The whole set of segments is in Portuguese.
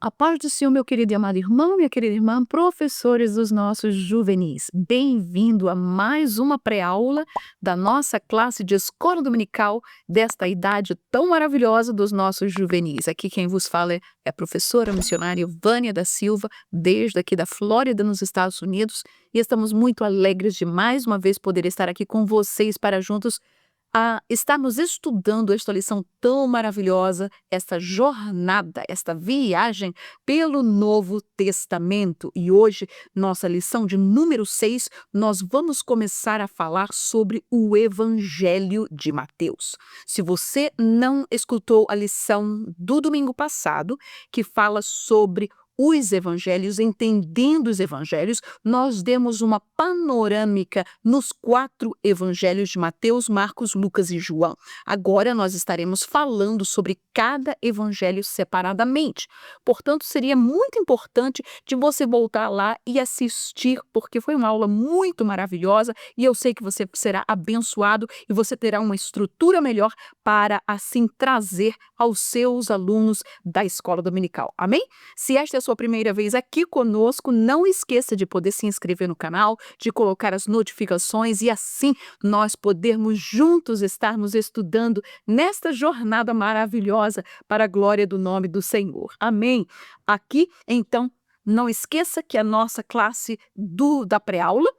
A paz do Senhor, meu querido e amado irmão, minha querida irmã, professores dos nossos juvenis. Bem-vindo a mais uma pré-aula da nossa classe de escola dominical desta idade tão maravilhosa dos nossos juvenis. Aqui quem vos fala é a professora missionária Vânia da Silva, desde aqui da Flórida, nos Estados Unidos, e estamos muito alegres de mais uma vez poder estar aqui com vocês para juntos estarmos estudando esta lição tão maravilhosa, esta jornada, esta viagem pelo Novo Testamento. E hoje, nossa lição de número 6, nós vamos começar a falar sobre o Evangelho de Mateus. Se você não escutou a lição do domingo passado, que fala sobre os evangelhos, entendendo os evangelhos, nós demos uma panorâmica nos 4 evangelhos de Mateus, Marcos, Lucas e João. Agora nós estaremos falando sobre cada evangelho separadamente. Portanto, seria muito importante de você voltar lá e assistir, porque foi uma aula muito maravilhosa e eu sei que você será abençoado e você terá uma estrutura melhor para assim trazer aos seus alunos da escola dominical. Amém? Se esta é a sua primeira vez aqui conosco, não esqueça de poder se inscrever no canal, de colocar as notificações e assim nós podermos juntos estarmos estudando nesta jornada maravilhosa para a glória do nome do Senhor. Amém? Aqui, então, não esqueça que a nossa classe da pré-aula,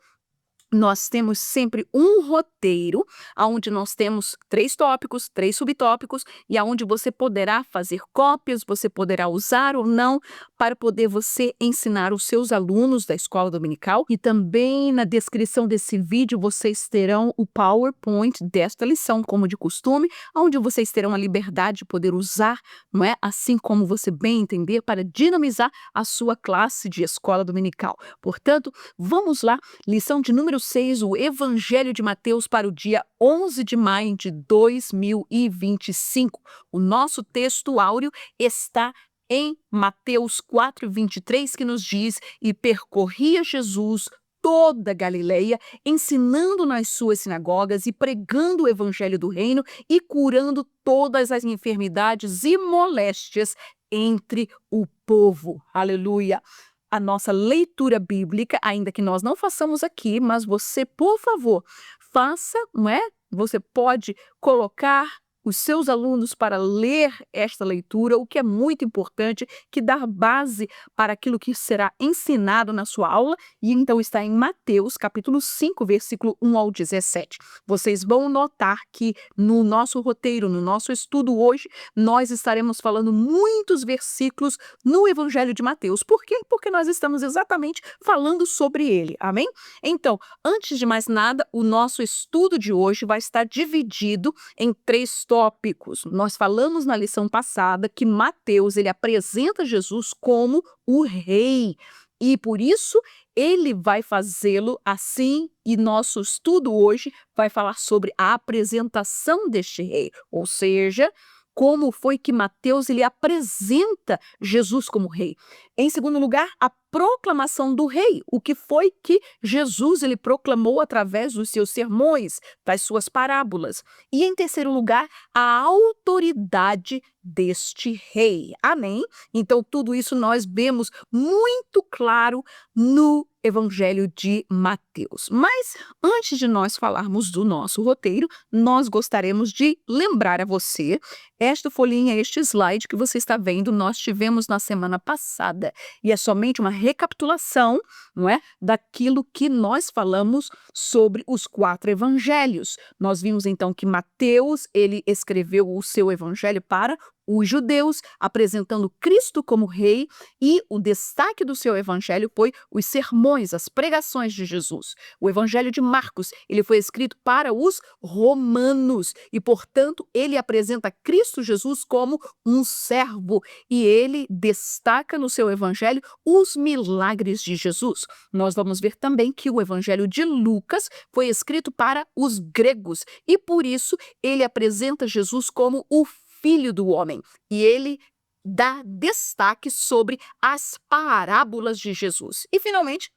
nós temos sempre um roteiro, onde nós temos 3 tópicos, 3 subtópicos, e aonde você poderá fazer cópias, você poderá usar ou não, para poder você ensinar os seus alunos da escola dominical. E também na descrição desse vídeo vocês terão o PowerPoint desta lição, como de costume, onde vocês terão a liberdade de poder usar, não é? Assim como você bem entender, para dinamizar a sua classe de escola dominical. Portanto, vamos lá, lição de número 6, o Evangelho de Mateus para o dia 11 de maio de 2025. O nosso texto áureo está em Mateus 4:23, que nos diz: "E percorria Jesus toda a Galileia, ensinando nas suas sinagogas e pregando o evangelho do reino e curando todas as enfermidades e moléstias entre o povo." Aleluia! A nossa leitura bíblica, ainda que nós não façamos aqui, mas você, por favor, faça, não é? Você pode colocar os seus alunos para ler esta leitura, o que é muito importante, que dá base para aquilo que será ensinado na sua aula, e então está em Mateus, capítulo 5, versículo 1 ao 17. Vocês vão notar que no nosso roteiro, no nosso estudo hoje, nós estaremos falando muitos versículos no Evangelho de Mateus. Por quê? Porque nós estamos exatamente falando sobre ele, amém? Então, antes de mais nada, o nosso estudo de hoje vai estar dividido em 3 tópicos. Nós falamos na lição passada que Mateus, ele apresenta Jesus como o rei, e por isso ele vai fazê-lo assim, e nosso estudo hoje vai falar sobre a apresentação deste rei, ou seja, como foi que Mateus ele apresenta Jesus como rei. Em segundo lugar, a proclamação do rei, o que foi que Jesus ele proclamou através dos seus sermões, das suas parábolas. E em terceiro lugar, a autoridade deste rei. Amém? Então tudo isso nós vemos muito claro no Evangelho de Mateus. Mas antes de nós falarmos do nosso roteiro, nós gostaríamos de lembrar a você esta folhinha, este slide que você está vendo, nós tivemos na semana passada, e é somente uma recapitulação, não é, daquilo que nós falamos sobre os 4 evangelhos. Nós vimos então que Mateus, ele escreveu o seu evangelho para os judeus, apresentando Cristo como rei, e o destaque do seu evangelho foi os sermões, as pregações de Jesus. O evangelho de Marcos, ele foi escrito para os romanos, e portanto ele apresenta Cristo Jesus como um servo, e ele destaca no seu evangelho os milagres de Jesus. Nós vamos ver também que o evangelho de Lucas foi escrito para os gregos, e por isso ele apresenta Jesus como o Filho do Homem, e ele dá destaque sobre as parábolas de Jesus. E finalmente,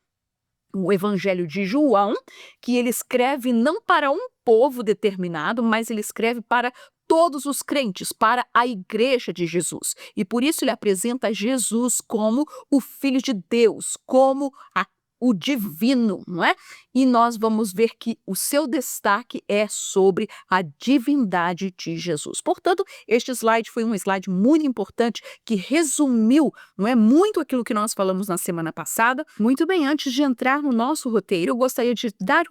o Evangelho de João, que ele escreve não para um povo determinado, mas ele escreve para todos os crentes, para a igreja de Jesus. E por isso ele apresenta Jesus como o Filho de Deus, como o divino, não é? E nós vamos ver que o seu destaque é sobre a divindade de Jesus. Portanto, este slide foi um slide muito importante que resumiu, não é, muito aquilo que nós falamos na semana passada. Muito bem, antes de entrar no nosso roteiro, eu gostaria de dar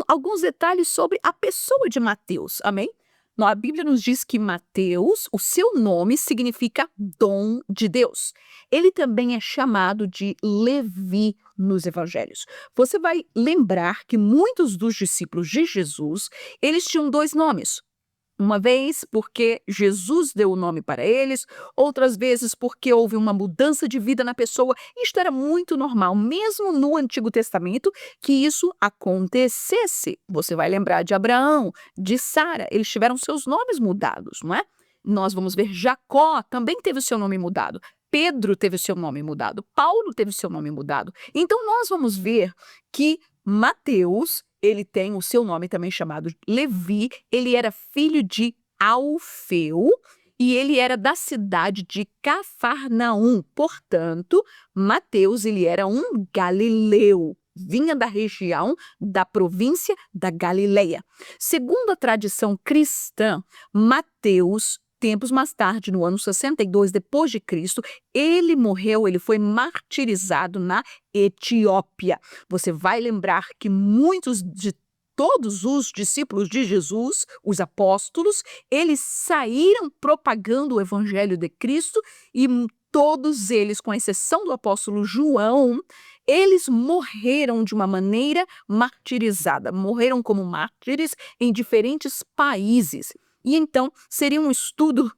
alguns detalhes sobre a pessoa de Mateus, amém? A Bíblia nos diz que Mateus, o seu nome significa dom de Deus. Ele também é chamado de Levi nos evangelhos. Você vai lembrar que muitos dos discípulos de Jesus, eles tinham dois nomes. Uma vez porque Jesus deu o nome para eles, outras vezes porque houve uma mudança de vida na pessoa. Isto era muito normal, mesmo no Antigo Testamento, que isso acontecesse. Você vai lembrar de Abraão, de Sara, eles tiveram seus nomes mudados, não é? Nós vamos ver Jacó também teve o seu nome mudado. Pedro teve o seu nome mudado. Paulo teve o seu nome mudado. Então nós vamos ver que Mateus, ele tem o seu nome também chamado Levi, ele era filho de Alfeu e ele era da cidade de Cafarnaum. Portanto, Mateus, ele era um galileu, vinha da região da província da Galileia. Segundo a tradição cristã, Mateus, tempos mais tarde, no ano 62 depois de Cristo, ele morreu, ele foi martirizado na Etiópia. Você vai lembrar que muitos de todos os discípulos de Jesus, os apóstolos, eles saíram propagando o evangelho de Cristo e todos eles, com exceção do apóstolo João, eles morreram de uma maneira martirizada, morreram como mártires em diferentes países. E então, seria um estudo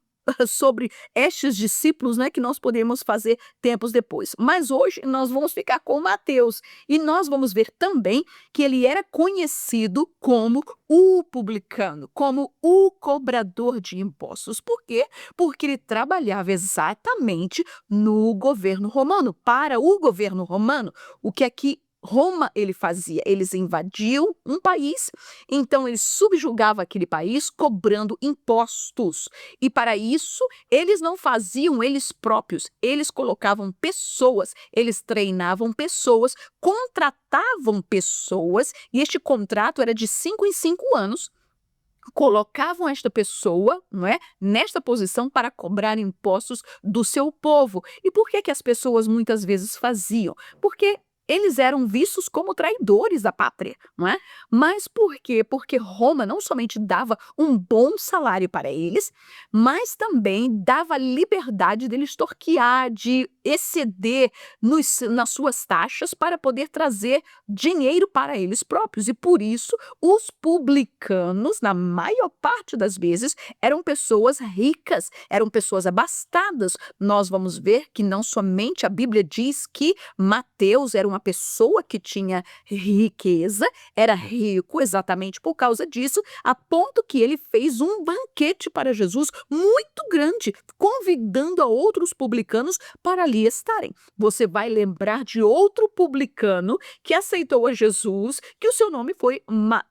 sobre estes discípulos, né, que nós podemos fazer tempos depois. Mas hoje nós vamos ficar com Mateus e nós vamos ver também que ele era conhecido como o publicano, como o cobrador de impostos. Por quê? Porque ele trabalhava exatamente no governo romano, para o governo romano. O que é que Roma ele fazia? Eles invadiam um país, então eles subjugavam aquele país cobrando impostos. E para isso, eles não faziam eles próprios, eles colocavam pessoas, eles treinavam pessoas, contratavam pessoas, e este contrato era de 5 em 5 anos. Colocavam esta pessoa, não é, nesta posição para cobrar impostos do seu povo. E por que as pessoas muitas vezes faziam? Porque eles eram vistos como traidores da pátria, não é? Mas por quê? Porque Roma não somente dava um bom salário para eles, mas também dava liberdade deles torquear, de exceder nas suas taxas para poder trazer dinheiro para eles próprios. E por isso, os publicanos, na maior parte das vezes, eram pessoas ricas, eram pessoas abastadas. Nós vamos ver que não somente a Bíblia diz que Mateus era uma pessoa que tinha riqueza, era rico exatamente por causa disso, a ponto que ele fez um banquete para Jesus muito grande, convidando a outros publicanos para ali estarem. Você vai lembrar de outro publicano que aceitou a Jesus, que o seu nome foi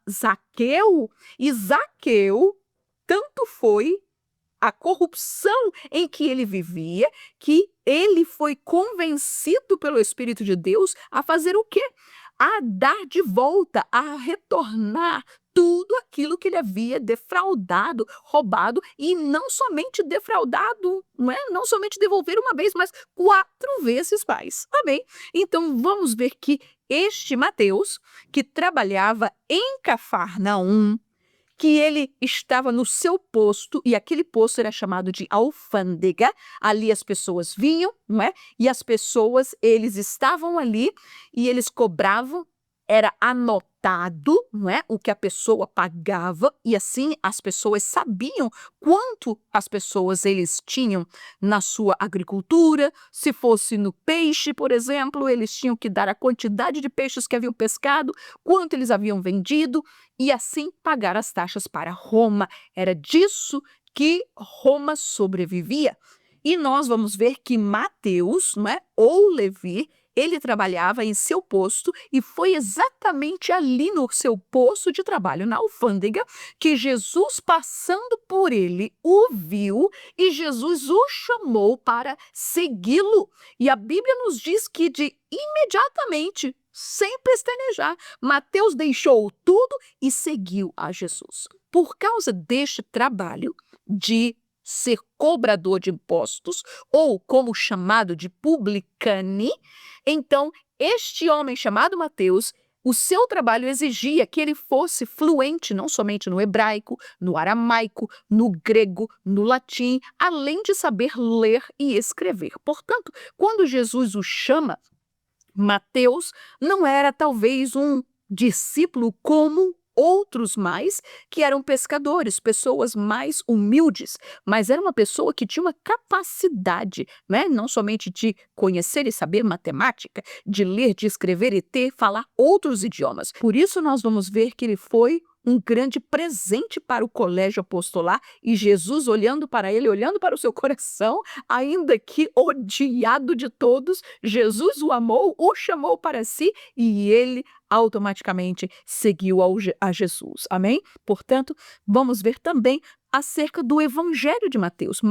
Zaqueu, e Zaqueu tanto foi a corrupção em que ele vivia, que ele foi convencido pelo Espírito de Deus a fazer o quê? A dar de volta, a retornar tudo aquilo que ele havia defraudado, roubado, e não somente defraudado, não é? Não somente devolver uma vez, mas 4 vezes mais. Amém? Então vamos ver que este Mateus, que trabalhava em Cafarnaum, que ele estava no seu posto, e aquele posto era chamado de alfândega. Ali as pessoas vinham, não é? E as pessoas, eles estavam ali e eles cobravam, era anotado, não é? O que a pessoa pagava, e assim as pessoas sabiam quanto as pessoas eles tinham na sua agricultura. Se fosse no peixe, por exemplo, eles tinham que dar a quantidade de peixes que haviam pescado, quanto eles haviam vendido, e assim pagar as taxas para Roma. Era disso que Roma sobrevivia. E nós vamos ver que Mateus, não é, ou Levi, ele trabalhava em seu posto e foi exatamente ali no seu posto de trabalho, na alfândega, que Jesus, passando por ele, o viu e Jesus o chamou para segui-lo. E a Bíblia nos diz que de imediatamente, sem pestanejar, Mateus deixou tudo e seguiu a Jesus. Por causa deste trabalho de ser cobrador de impostos, ou como chamado de publicani, então este homem chamado Mateus, o seu trabalho exigia que ele fosse fluente não somente no hebraico, no aramaico, no grego, no latim, além de saber ler e escrever. Portanto, quando Jesus o chama, Mateus não era talvez um discípulo como outros mais, que eram pescadores, pessoas mais humildes, mas era uma pessoa que tinha uma capacidade, né? Não somente de conhecer e saber matemática, de ler, de escrever e falar outros idiomas. Por isso nós vamos ver que ele foi um grande presente para o colégio apostolar e Jesus olhando para ele, olhando para o seu coração, ainda que odiado de todos, Jesus o amou, o chamou para si e ele automaticamente seguiu a Jesus. Amém? Portanto, vamos ver também acerca do evangelho de Mateus.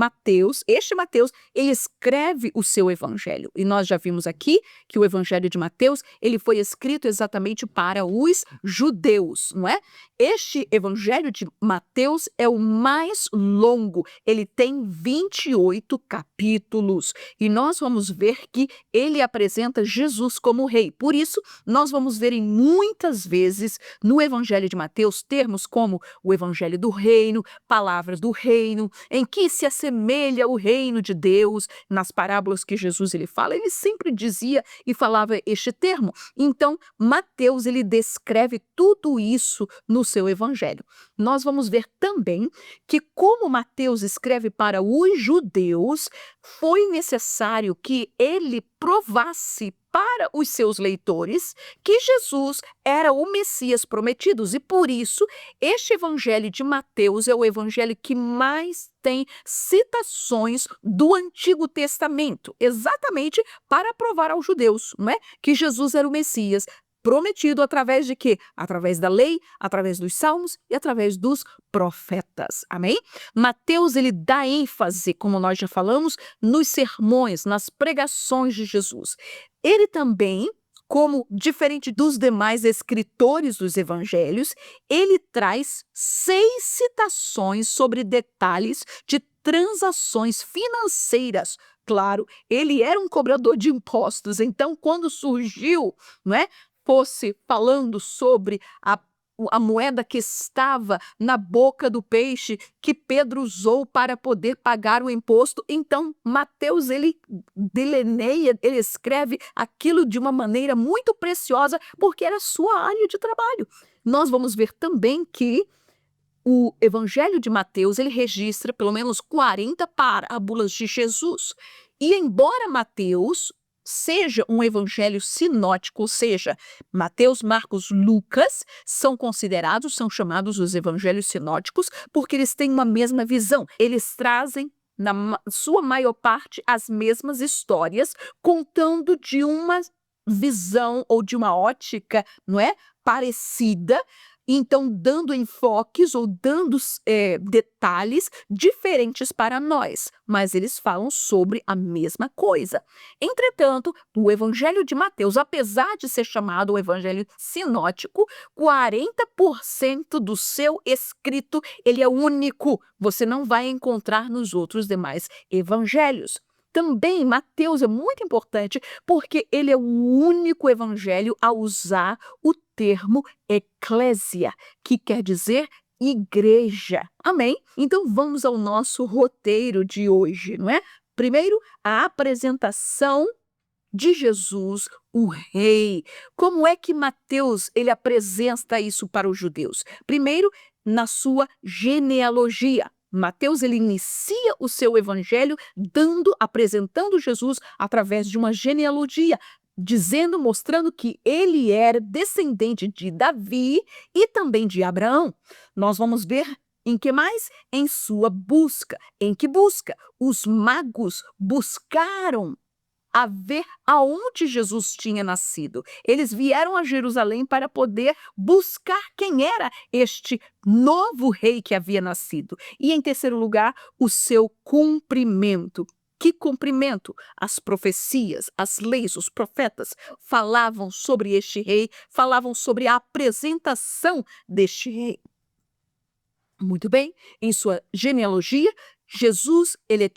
Este Mateus, ele escreve o seu evangelho. E nós já vimos aqui que o evangelho de Mateus, ele foi escrito exatamente para os judeus, não é? Este evangelho de Mateus é o mais longo. Ele tem 28 capítulos. E nós vamos ver que ele apresenta Jesus como rei. Por isso, nós vamos ver em muitas vezes no evangelho de Mateus termos como o evangelho do reino, palavras do reino, em que se assemelha o reino de Deus. Nas parábolas que Jesus ele fala, ele sempre dizia e falava este termo. Então, Mateus ele descreve tudo isso no seu evangelho. Nós vamos ver também que como Mateus escreve para os judeus, foi necessário que ele provasse para os seus leitores que Jesus era o Messias prometido. E por isso, este evangelho de Mateus é o evangelho que mais tem citações do Antigo Testamento, exatamente para provar aos judeus, não é? Que Jesus era o Messias prometido através de quê? Através da lei, através dos salmos e através dos profetas. Amém? Mateus, ele dá ênfase, como nós já falamos, nos sermões, nas pregações de Jesus. Ele também, como diferente dos demais escritores dos evangelhos, ele traz 6 citações sobre detalhes de transações financeiras. Claro, ele era um cobrador de impostos, então quando surgiu, não é, fosse falando sobre a moeda que estava na boca do peixe que Pedro usou para poder pagar o imposto, então Mateus ele delineia, ele escreve aquilo de uma maneira muito preciosa, porque era sua área de trabalho. Nós vamos ver também que o Evangelho de Mateus ele registra pelo menos 40 parábolas de Jesus. E embora Mateus seja um evangelho sinótico, ou seja, Mateus, Marcos, Lucas são chamados os evangelhos sinóticos porque eles têm uma mesma visão. Eles trazem, na sua maior parte, as mesmas histórias, contando de uma visão ou de uma ótica, não é, parecida. Então, dando enfoques ou dando detalhes diferentes para nós, mas eles falam sobre a mesma coisa. Entretanto, o Evangelho de Mateus, apesar de ser chamado o Evangelho sinótico, 40% do seu escrito ele é único. Você não vai encontrar nos outros demais evangelhos. Também Mateus é muito importante porque ele é o único evangelho a usar o termo eclésia, que quer dizer igreja. Amém? Então vamos ao nosso roteiro de hoje, não é? Primeiro, a apresentação de Jesus, o rei. Como é que Mateus ele apresenta isso para os judeus? Primeiro, na sua genealogia. Mateus ele inicia o seu evangelho apresentando Jesus através de uma genealogia, mostrando que ele era descendente de Davi e também de Abraão. Nós vamos ver em que mais? Em sua busca. Em que busca? Os magos buscaram a ver aonde Jesus tinha nascido. Eles vieram a Jerusalém para poder buscar quem era este novo rei que havia nascido. E em terceiro lugar, o seu cumprimento. Que cumprimento? As profecias, as leis, os profetas falavam sobre este rei, falavam sobre a apresentação deste rei. Muito bem, em sua genealogia, Jesus, ele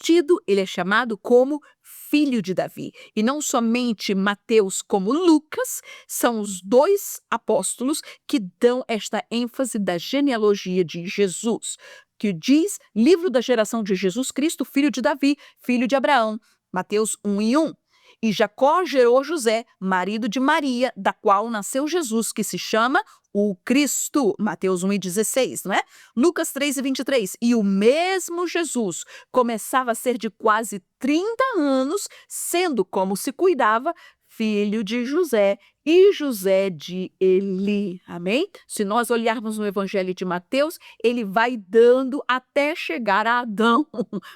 é chamado como filho de Davi. E não somente Mateus como Lucas, são os dois apóstolos que dão esta ênfase da genealogia de Jesus, que diz livro da geração de Jesus Cristo, filho de Davi, filho de Abraão, Mateus 1:1. E Jacó gerou José, marido de Maria, da qual nasceu Jesus, que se chama o Cristo, Mateus 1:16, não é? Lucas 3:23. E o mesmo Jesus começava a ser de quase 30 anos, sendo como se cuidava, filho de José e José de Eli. Amém? Se nós olharmos no Evangelho de Mateus, ele vai dando até chegar a Adão,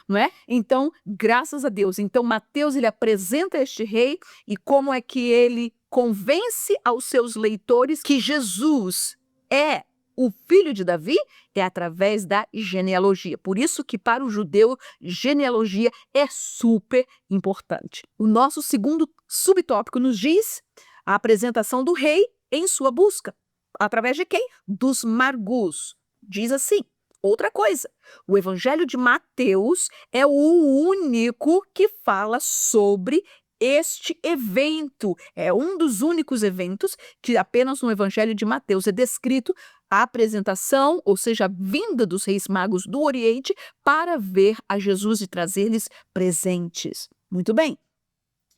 não é? Então, graças a Deus. Então, Mateus, ele apresenta este rei e como é que ele convence aos seus leitores que Jesus é o filho de Davi, é através da genealogia. Por isso que para o judeu, genealogia é super importante. O nosso segundo subtópico nos diz a apresentação do rei em sua busca. Através de quem? Dos margos. Diz assim, outra coisa, o Evangelho de Mateus é o único que fala sobre este evento. É um dos únicos eventos que apenas no Evangelho de Mateus é descrito a apresentação, ou seja, a vinda dos reis magos do Oriente para ver a Jesus e trazer-lhes presentes. Muito bem.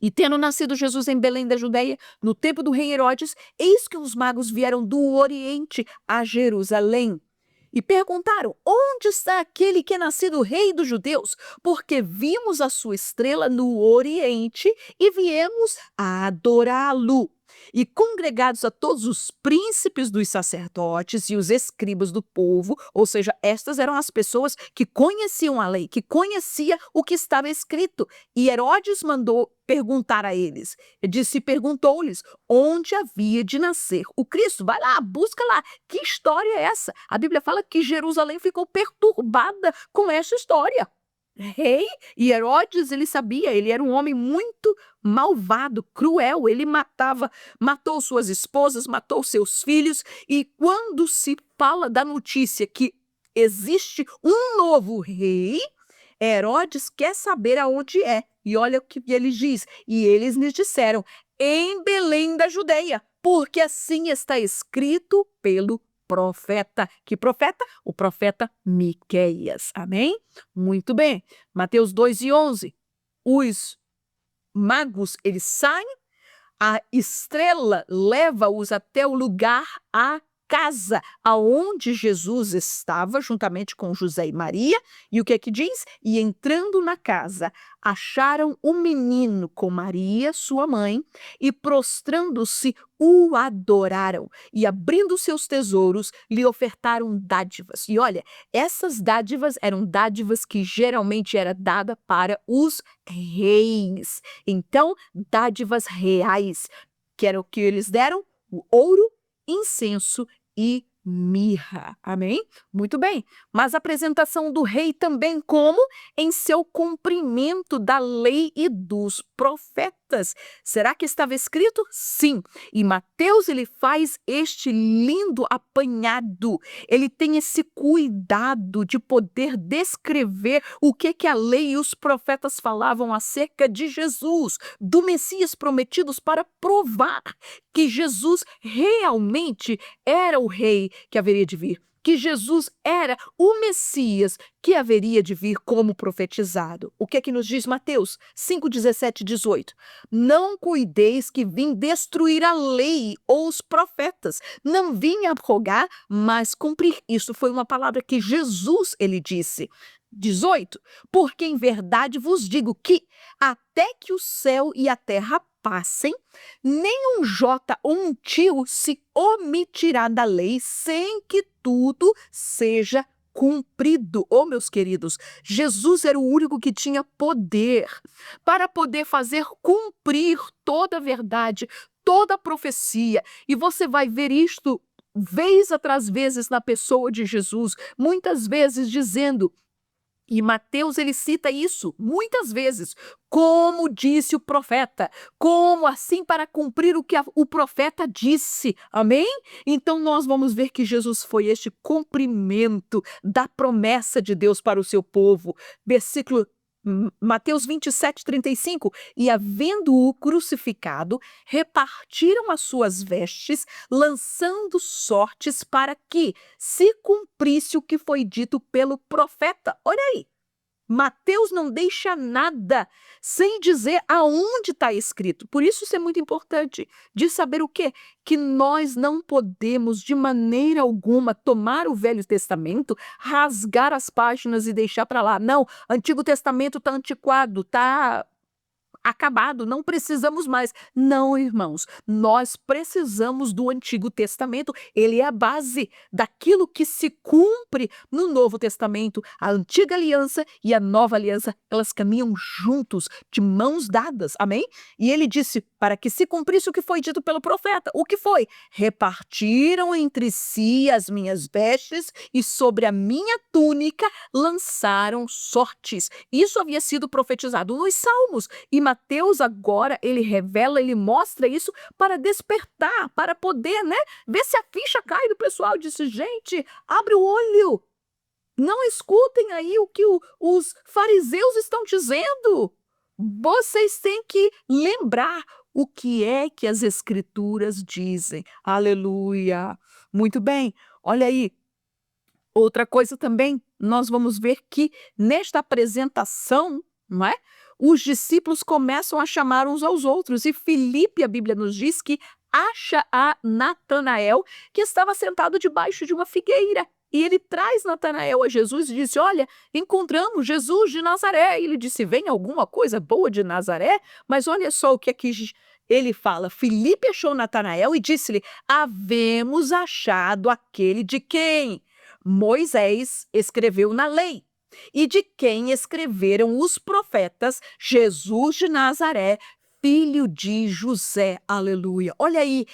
E tendo nascido Jesus em Belém da Judeia, no tempo do rei Herodes, eis que os magos vieram do Oriente a Jerusalém. E perguntaram, onde está aquele que é nascido rei dos judeus? Porque vimos a sua estrela no Oriente e viemos a adorá-lo. E congregados a todos os príncipes dos sacerdotes e os escribas do povo, ou seja, estas eram as pessoas que conheciam a lei, que conhecia o que estava escrito. E Herodes mandou perguntar a eles. Perguntou-lhes onde havia de nascer o Cristo. Vai lá, busca lá. Que história é essa? A Bíblia fala que Jerusalém ficou perturbada com essa história. Rei e Herodes, ele sabia, ele era um homem muito malvado, cruel, ele matou suas esposas, matou seus filhos, e quando se fala da notícia que existe um novo rei, Herodes quer saber aonde é, e olha o que ele diz, e eles lhes disseram, em Belém da Judeia, porque assim está escrito pelo profeta. Que profeta? O profeta Miqueias. Amém? Muito bem. Mateus 2:11. Os magos, eles saem, a estrela leva-os até o lugar, a casa aonde Jesus estava, juntamente com José e Maria. E o que é que diz? E entrando na casa, acharam o menino com Maria, sua mãe, e prostrando-se, o adoraram. E abrindo seus tesouros, lhe ofertaram dádivas. E olha, essas dádivas eram dádivas que geralmente era dada para os reis. Então, dádivas reais, que era o que eles deram? O ouro, incenso e mirra. Amém? Muito bem. Mas a apresentação do rei também como? Em seu cumprimento da lei e dos profetas. Será que estava escrito? Sim. E Mateus, ele faz este lindo apanhado. Ele tem esse cuidado de poder descrever o que a lei e os profetas falavam acerca de Jesus, do Messias prometidos, para provar que Jesus realmente era o rei que haveria de vir, que Jesus era o Messias que haveria de vir como profetizado. O que é que nos diz Mateus 5:17-18? Não cuideis que vim destruir a lei ou os profetas. Não vim abrogar, mas cumprir. Isso foi uma palavra que Jesus, ele disse. 18. Porque em verdade vos digo que até que o céu e a terra passem, nem um jota ou um tio se omitirá da lei sem que tudo seja cumprido. Oh, meus queridos, Jesus era o único que tinha poder para poder fazer cumprir toda a verdade, toda a profecia. E você vai ver isto vez atrás vezes na pessoa de Jesus, muitas vezes dizendo, e Mateus ele cita isso muitas vezes, como disse o profeta, como assim para cumprir o que o profeta disse, amém? Então nós vamos ver que Jesus foi este cumprimento da promessa de Deus para o seu povo. Versículo Mateus 27:35, e havendo-o crucificado, repartiram as suas vestes, lançando sortes para que se cumprisse o que foi dito pelo profeta. Olha aí, Mateus não deixa nada sem dizer aonde está escrito. Por isso é muito importante de saber o quê? Que nós não podemos de maneira alguma tomar o Velho Testamento, rasgar as páginas e deixar para lá. Não, Antigo Testamento está antiquado, está acabado, não precisamos mais. Não, irmãos, nós precisamos do Antigo Testamento, ele é a base daquilo que se cumpre no Novo Testamento. A Antiga Aliança e a Nova Aliança, elas caminham juntos, de mãos dadas, amém? E ele disse, para que se cumprisse o que foi dito pelo profeta. O que foi? Repartiram entre si as minhas vestes e sobre a minha túnica lançaram sortes. Isso havia sido profetizado nos Salmos, e Mateus agora, ele revela, ele mostra isso para despertar, para poder, ver se a ficha cai do pessoal. Disse, gente, abre o olho, não escutem aí o que os fariseus estão dizendo. Vocês têm que lembrar o que é que as escrituras dizem. Aleluia. Muito bem, olha aí. Outra coisa também, nós vamos ver que nesta apresentação, não é? Os discípulos começam a chamar uns aos outros, e Filipe, a Bíblia nos diz que acha a Natanael, que estava sentado debaixo de uma figueira. E ele traz Natanael a Jesus e disse, olha, encontramos Jesus de Nazaré. E ele disse, vem alguma coisa boa de Nazaré? Mas olha só o que aqui ele fala. Filipe achou Natanael e disse-lhe, havemos achado aquele de quem Moisés escreveu na lei, e de quem escreveram os profetas, Jesus de Nazaré, filho de José. Aleluia. Olha aí,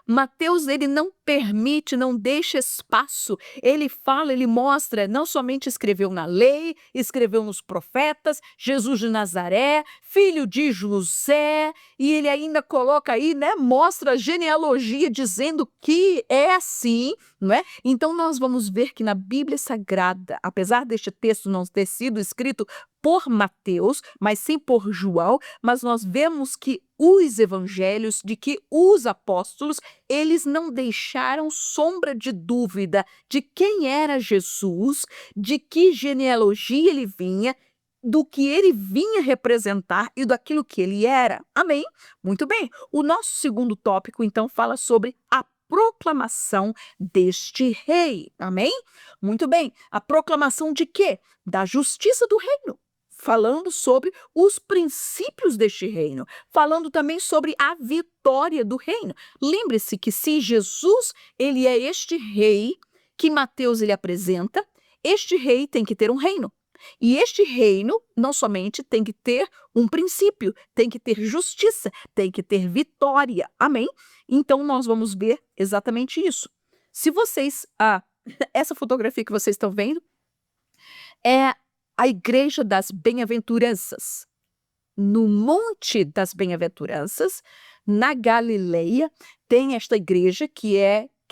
Mateus, ele não permite, não deixa espaço. Ele fala, ele mostra, não somente escreveu na lei, escreveu nos profetas, Jesus de Nazaré, filho de José, e ele ainda coloca aí, mostra a genealogia dizendo que é assim, não é? Então nós vamos ver que na Bíblia Sagrada, apesar deste texto não ter sido escrito por Mateus, mas sim por João, mas nós vemos que os evangelhos, de que os apóstolos, eles não deixaram sombra de dúvida de quem era Jesus, de que genealogia ele vinha, do que ele vinha representar e daquilo que ele era. Amém? Muito bem. O nosso segundo tópico, então, fala sobre a proclamação deste rei. Amém? Muito bem. A proclamação de quê? Da justiça do reino. Falando sobre os princípios deste reino, falando também sobre a vitória do reino. Lembre-se que se Jesus, ele é este rei que Mateus ele apresenta, este rei tem que ter um reino. E este reino não somente tem que ter um princípio, tem que ter justiça, tem que ter vitória. Amém? Então nós vamos ver exatamente isso. Se vocês, essa fotografia que vocês estão vendo é a Igreja das Bem-aventuranças. No Monte das Bem-aventuranças, na Galileia, tem esta igreja que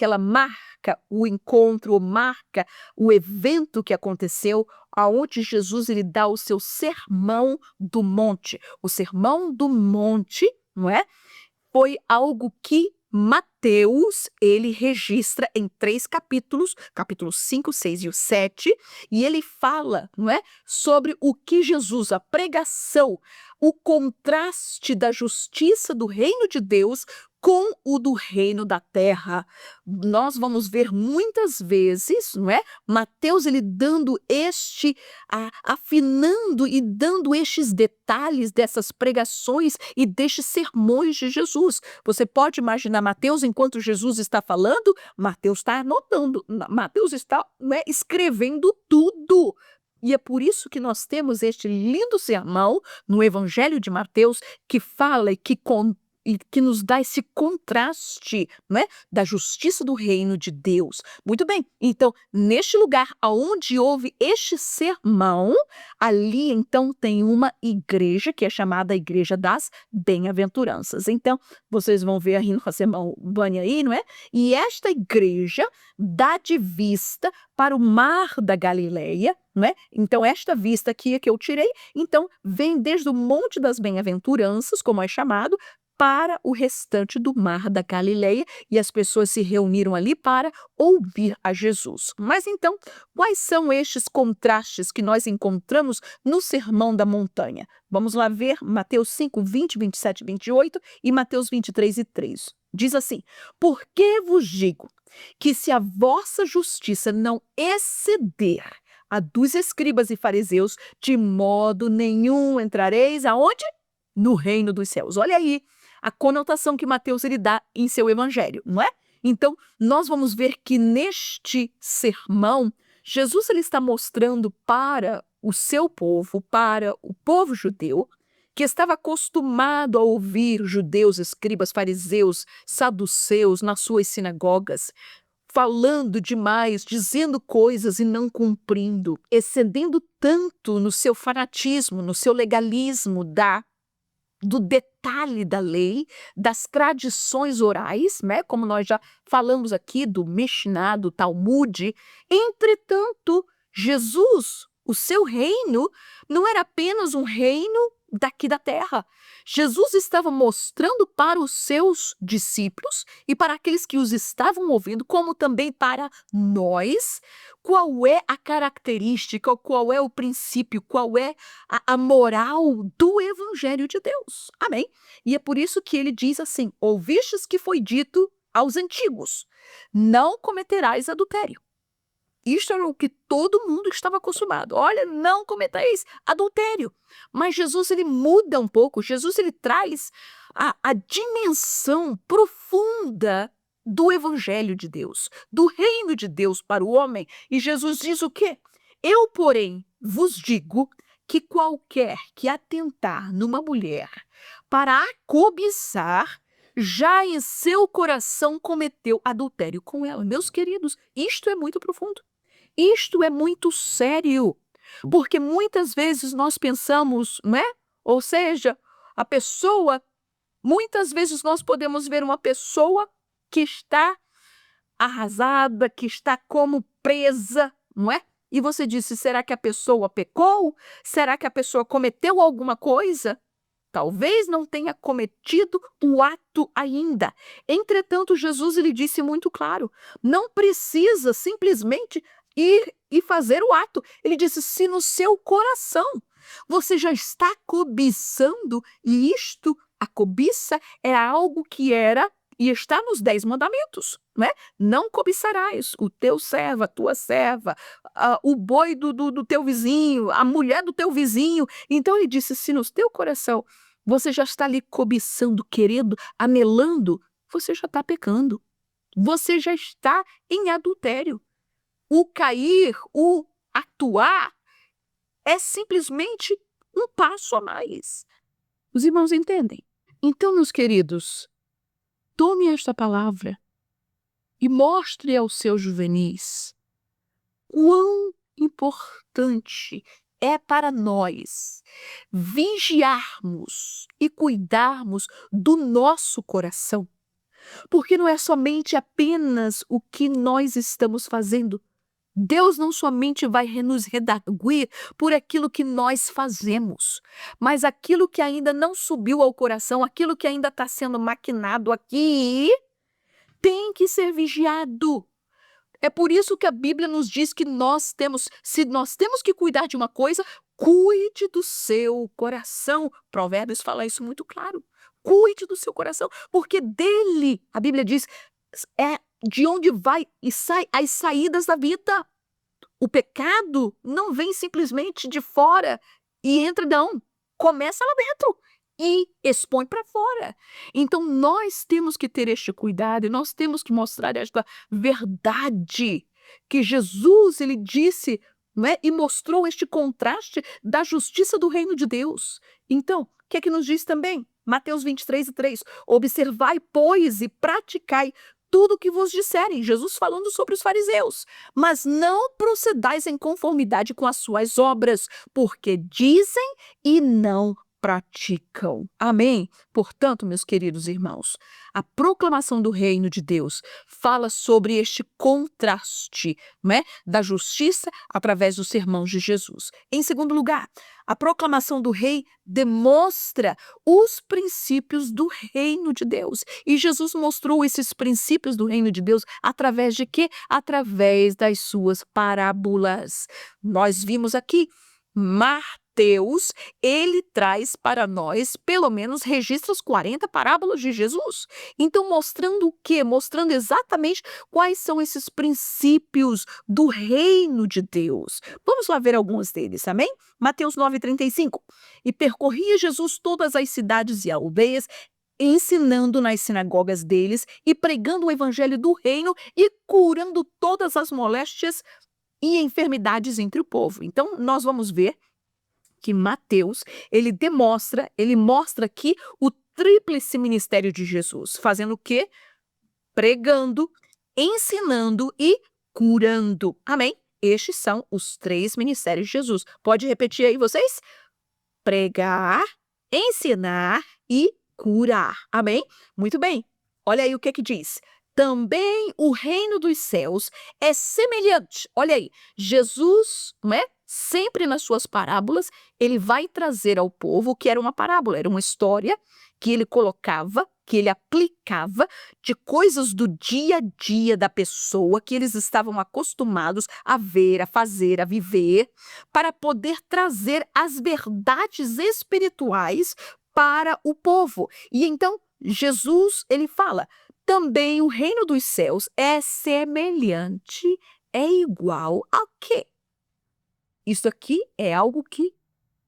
ela marca o encontro, ou marca o evento que aconteceu, aonde Jesus ele dá o seu sermão do monte. O sermão do monte, não é? Foi algo que Mateus, ele registra em 3 capítulos, capítulos 5, 6 e o 7, e ele fala, não é, sobre o que Jesus, a pregação, o contraste da justiça do reino de Deus com o do reino da terra. Nós vamos ver muitas vezes, não é? Mateus ele dando afinando e dando estes detalhes dessas pregações e destes sermões de Jesus. Você pode imaginar Mateus enquanto Jesus está falando, Mateus está anotando, Mateus está, não é, escrevendo tudo. E é por isso que nós temos este lindo sermão no Evangelho de Mateus que fala e que nos dá esse contraste, não é? Da justiça do reino de Deus. Muito bem, então, neste lugar onde houve este sermão, ali então tem uma igreja que é chamada a Igreja das Bem-aventuranças. Então, vocês vão ver aí no sermão Bani aí, não é? E esta igreja dá de vista para o mar da Galileia, não é? Então, esta vista aqui que eu tirei, então, vem desde o Monte das Bem-aventuranças, como é chamado, para o restante do mar da Galileia, e as pessoas se reuniram ali para ouvir a Jesus. Mas então, quais são estes contrastes que nós encontramos no Sermão da Montanha? Vamos lá ver Mateus 5, 20, 27 e 28 e Mateus 23 e 3. Diz assim: porque vos digo que se a vossa justiça não exceder a dos escribas e fariseus, de modo nenhum entrareis aonde? No reino dos céus. Olha aí a conotação que Mateus ele dá em seu evangelho, não é? Então, nós vamos ver que neste sermão, Jesus ele está mostrando para o seu povo, para o povo judeu, que estava acostumado a ouvir judeus, escribas, fariseus, saduceus nas suas sinagogas, falando demais, dizendo coisas e não cumprindo, excedendo tanto no seu fanatismo, no seu legalismo do detalhe da lei, das tradições orais, né? Como nós já falamos aqui do Mishnah, do Talmud. Entretanto, Jesus, o seu reino, não era apenas um reino daqui da terra. Jesus estava mostrando para os seus discípulos e para aqueles que os estavam ouvindo, como também para nós, qual é a característica, qual é o princípio, qual é a moral do Evangelho de Deus. Amém? E é por isso que ele diz assim: ouvistes que foi dito aos antigos, não cometerás adultério. Isto era o que todo mundo estava acostumado. Olha, não cometais adultério. Mas Jesus ele muda um pouco. Jesus ele traz a dimensão profunda do Evangelho de Deus, do reino de Deus para o homem. E Jesus diz o quê? Eu, porém, vos digo que qualquer que atentar numa mulher para a cobiçar, já em seu coração cometeu adultério com ela. Meus queridos, isto é muito profundo. Isto é muito sério, porque muitas vezes nós pensamos, não é? Ou seja, a pessoa, muitas vezes nós podemos ver uma pessoa que está arrasada, que está como presa, não é? E você disse, será que a pessoa pecou? Será que a pessoa cometeu alguma coisa? Talvez não tenha cometido o ato ainda. Entretanto, Jesus lhe disse muito claro, não precisa simplesmente ir e fazer o ato. Ele disse, se no seu coração você já está cobiçando, e a cobiça é algo que era e está nos 10 mandamentos, não é? Não cobiçarás o teu servo, a tua serva, o boi do teu vizinho, a mulher do teu vizinho. Então ele disse, se no teu coração você já está ali cobiçando, querendo, anelando, você já está pecando. Você já está em adultério. O cair, o atuar, é simplesmente um passo a mais. Os irmãos entendem? Então, meus queridos, tome esta palavra e mostre aos seus juvenis quão importante é para nós vigiarmos e cuidarmos do nosso coração. Porque não é somente apenas o que nós estamos fazendo. Deus não somente vai nos redarguir por aquilo que nós fazemos, mas aquilo que ainda não subiu ao coração, aquilo que ainda está sendo maquinado aqui, tem que ser vigiado. É por isso que a Bíblia nos diz que se nós temos que cuidar de uma coisa, Cuide do seu coração. Provérbios fala isso muito claro. Cuide do seu coração, porque dele, a Bíblia diz, é de onde vai e sai as saídas da vida. O pecado não vem simplesmente de fora e entra, não. Começa lá dentro e expõe para fora. Então, nós temos que ter este cuidado e nós temos que mostrar esta verdade que Jesus, ele disse, não é? E mostrou este contraste da justiça do reino de Deus. Então, o que é que nos diz também? Mateus 23:3. Observai, pois, e praticai tudo o que vos disserem. Jesus falando sobre os fariseus. Mas não procedais em conformidade com as suas obras, porque dizem e não praticam. Amém? Portanto, meus queridos irmãos, a proclamação do reino de Deus fala sobre este contraste, não é? Da justiça através dos sermões de Jesus. Em segundo lugar, a proclamação do rei demonstra os princípios do reino de Deus. E Jesus mostrou esses princípios do reino de Deus através de quê? Através das suas parábolas. Nós vimos aqui Mateus, ele traz para nós, pelo menos, registra as 40 parábolas de Jesus. Então, mostrando o quê? Mostrando exatamente quais são esses princípios do reino de Deus. Vamos lá ver alguns deles, amém? Mateus 9:35. E percorria Jesus todas as cidades e aldeias, ensinando nas sinagogas deles e pregando o evangelho do reino e curando todas as moléstias e enfermidades entre o povo. Então, nós vamos ver que Mateus, ele mostra aqui o tríplice ministério de Jesus, fazendo o quê? Pregando, ensinando e curando. Amém? Estes são os 3 ministérios de Jesus. Pode repetir aí vocês? Pregar, ensinar e curar. Amém? Muito bem. Olha aí o que diz. Também o reino dos céus é semelhante. Olha aí, Jesus, não é? Sempre nas suas parábolas, ele vai trazer ao povo o que era uma parábola, era uma história que ele colocava, que ele aplicava de coisas do dia a dia da pessoa que eles estavam acostumados a ver, a fazer, a viver, para poder trazer as verdades espirituais para o povo. E então, Jesus, ele fala, também o reino dos céus é semelhante, é igual ao quê? Isso aqui é algo que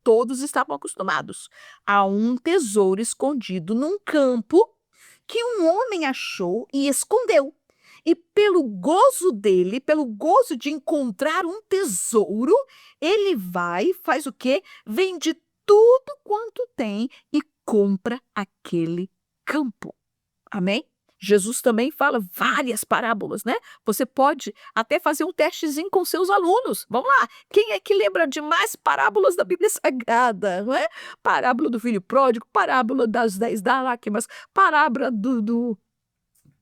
todos estavam acostumados. Há um tesouro escondido num campo que um homem achou e escondeu. E pelo gozo dele, pelo gozo de encontrar um tesouro, ele vai, faz o quê? Vende tudo quanto tem e compra aquele campo. Amém? Jesus também fala várias parábolas, né? Você pode até fazer um testezinho com seus alunos. Vamos lá. Quem é que lembra de mais parábolas da Bíblia Sagrada, não é? Parábola do filho pródigo, parábola das 10 dracmas, parábola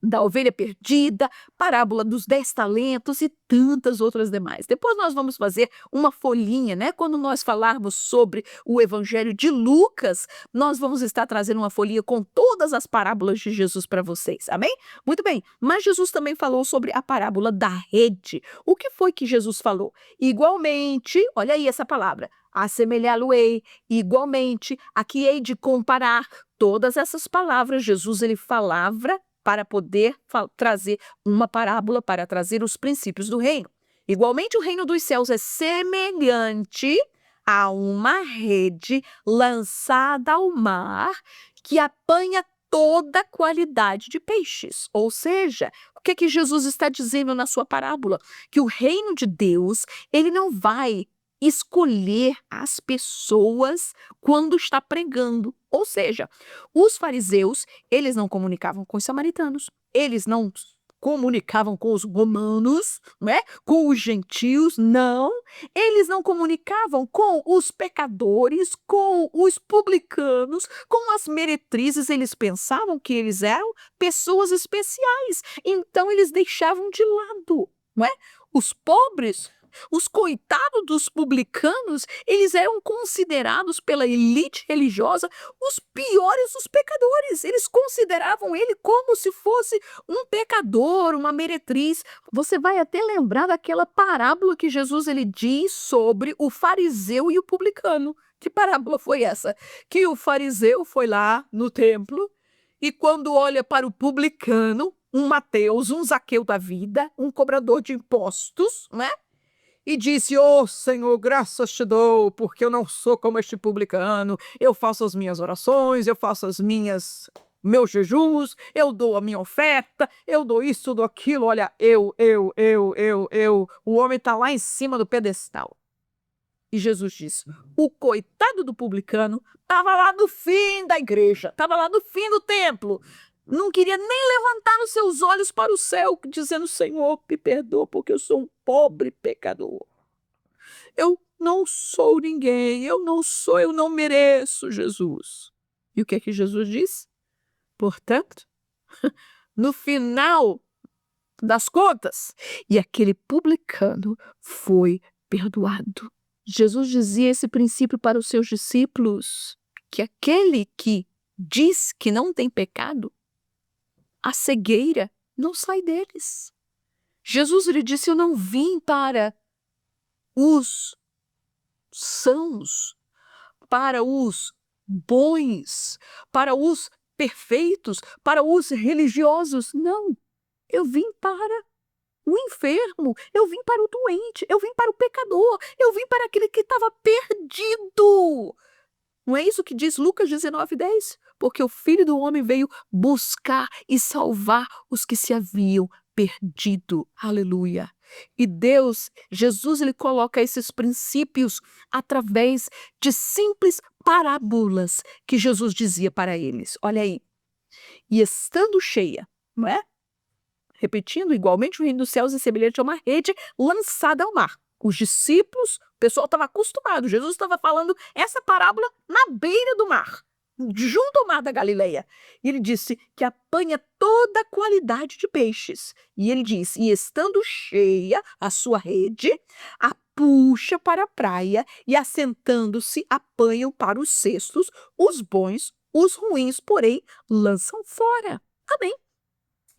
da ovelha perdida, parábola dos 10 talentos e tantas outras demais. Depois nós vamos fazer uma folhinha, né? Quando nós falarmos sobre o Evangelho de Lucas, nós vamos estar trazendo uma folhinha com todas as parábolas de Jesus para vocês, amém? Muito bem, mas Jesus também falou sobre a parábola da rede. O que foi que Jesus falou? Igualmente, olha aí essa palavra, assemelhá-lo-ei, igualmente, aqui hei de comparar todas essas palavras. Jesus, ele falava para poder trazer uma parábola, para trazer os princípios do reino. Igualmente, o reino dos céus é semelhante a uma rede lançada ao mar que apanha toda qualidade de peixes. Ou seja, o que Jesus está dizendo na sua parábola? Que o reino de Deus, ele não vai escolher as pessoas quando está pregando. Ou seja, os fariseus, eles não comunicavam com os samaritanos, eles não comunicavam com os romanos, não é? Com os gentios, não. Eles não comunicavam com os pecadores, com os publicanos, com as meretrizes. Eles pensavam que eles eram pessoas especiais. Então, eles deixavam de lado, não é? Os pobres, Os coitados dos publicanos, eles eram considerados pela elite religiosa os piores dos pecadores. Eles consideravam ele como se fosse um pecador, uma meretriz. Você vai até lembrar daquela parábola que Jesus ele diz sobre o fariseu e o publicano. Que parábola foi essa? Que o fariseu foi lá no templo e quando olha para o publicano, um Mateus, um Zaqueu da vida, um cobrador de impostos, né? E disse: "Ô Senhor, graças te dou, porque eu não sou como este publicano. Eu faço as minhas orações, eu faço meus jejuns, eu dou a minha oferta, eu dou isso, dou aquilo. Olha, eu. O homem está lá em cima do pedestal." E Jesus disse: o coitado do publicano estava lá no fim da igreja, estava lá no fim do templo. Não queria nem levantar os seus olhos para o céu, dizendo: Senhor, me perdoa, porque eu sou um pobre pecador. Eu não sou ninguém, eu não mereço Jesus. E o que é que Jesus disse? Portanto, no final das contas, e aquele publicano foi perdoado. Jesus dizia esse princípio para os seus discípulos, que aquele que diz que não tem pecado, a cegueira não sai deles. Jesus lhe disse: eu não vim para os sãos, para os bons, para os perfeitos, para os religiosos. Não, eu vim para o enfermo, eu vim para o doente, eu vim para o pecador, eu vim para aquele que estava perdido. Não é isso que diz Lucas 19:10? Porque o Filho do Homem veio buscar e salvar os que se haviam perdido. Aleluia. E Deus, Jesus, ele coloca esses princípios através de simples parábolas que Jesus dizia para eles. Olha aí. E estando cheia, não é? Repetindo, igualmente o reino dos céus é semelhante a uma rede lançada ao mar. Os discípulos, o pessoal estava acostumado. Jesus estava falando essa parábola na beira do mar, junto ao mar da Galileia. E ele disse que apanha toda a qualidade de peixes. E ele disse: e estando cheia a sua rede, a puxa para a praia e, assentando-se, apanham para os cestos os bons, os ruins, porém, lançam fora. Amém.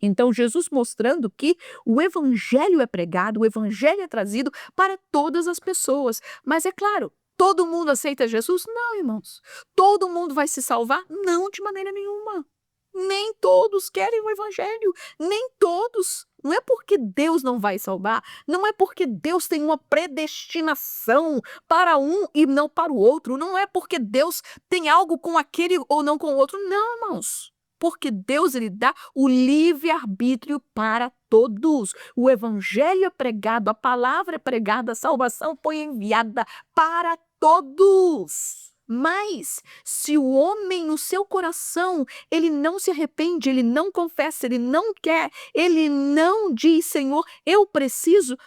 Então, Jesus mostrando que o evangelho é pregado, o evangelho é trazido para todas as pessoas. Mas é claro, todo mundo aceita Jesus? Não, irmãos. Todo mundo vai se salvar? Não, de maneira nenhuma. Nem todos querem o evangelho, nem todos. Não é porque Deus não vai salvar, não é porque Deus tem uma predestinação para um e não para o outro, não é porque Deus tem algo com aquele ou não com o outro. Não, irmãos. Porque Deus ele dá o livre-arbítrio para todos. O evangelho é pregado, a palavra é pregada, a salvação foi enviada para todos. Mas se o homem no seu coração, ele não se arrepende, ele não confessa, ele não quer, ele não diz: Senhor, eu preciso,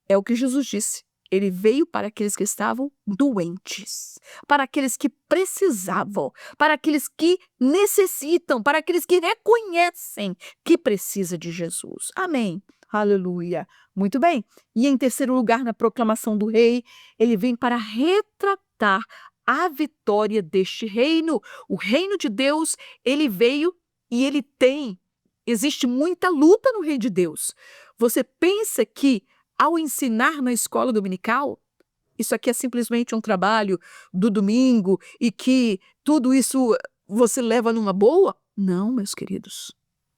é o que Jesus disse. Ele veio para aqueles que estavam doentes, para aqueles que precisavam, para aqueles que necessitam, para aqueles que reconhecem que precisa de Jesus. Amém. Aleluia. Muito bem. E em terceiro lugar, na proclamação do rei, ele vem para retratar a vitória deste reino. O reino de Deus, ele veio e ele tem. Existe muita luta no reino de Deus. Você pensa que ao ensinar na escola dominical, isso aqui é simplesmente um trabalho do domingo e que tudo isso você leva numa boa? Não, meus queridos.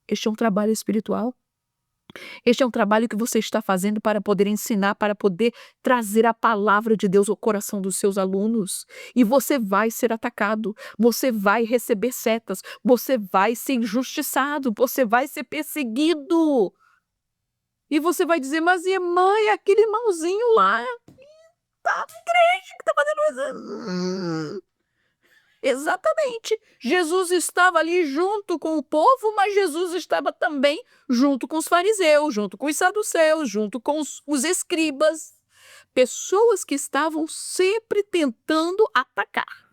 Este é um trabalho espiritual. Este é um trabalho que você está fazendo para poder ensinar, para poder trazer a palavra de Deus ao coração dos seus alunos. E você vai ser atacado, você vai receber setas, você vai ser injustiçado, você vai ser perseguido. E você vai dizer: mas mãe, aquele irmãozinho lá tá na igreja que tá fazendo isso. Exatamente. Jesus estava ali junto com o povo, mas Jesus estava também junto com os fariseus, junto com os saduceus, junto com os escribas. Pessoas que estavam sempre tentando atacar.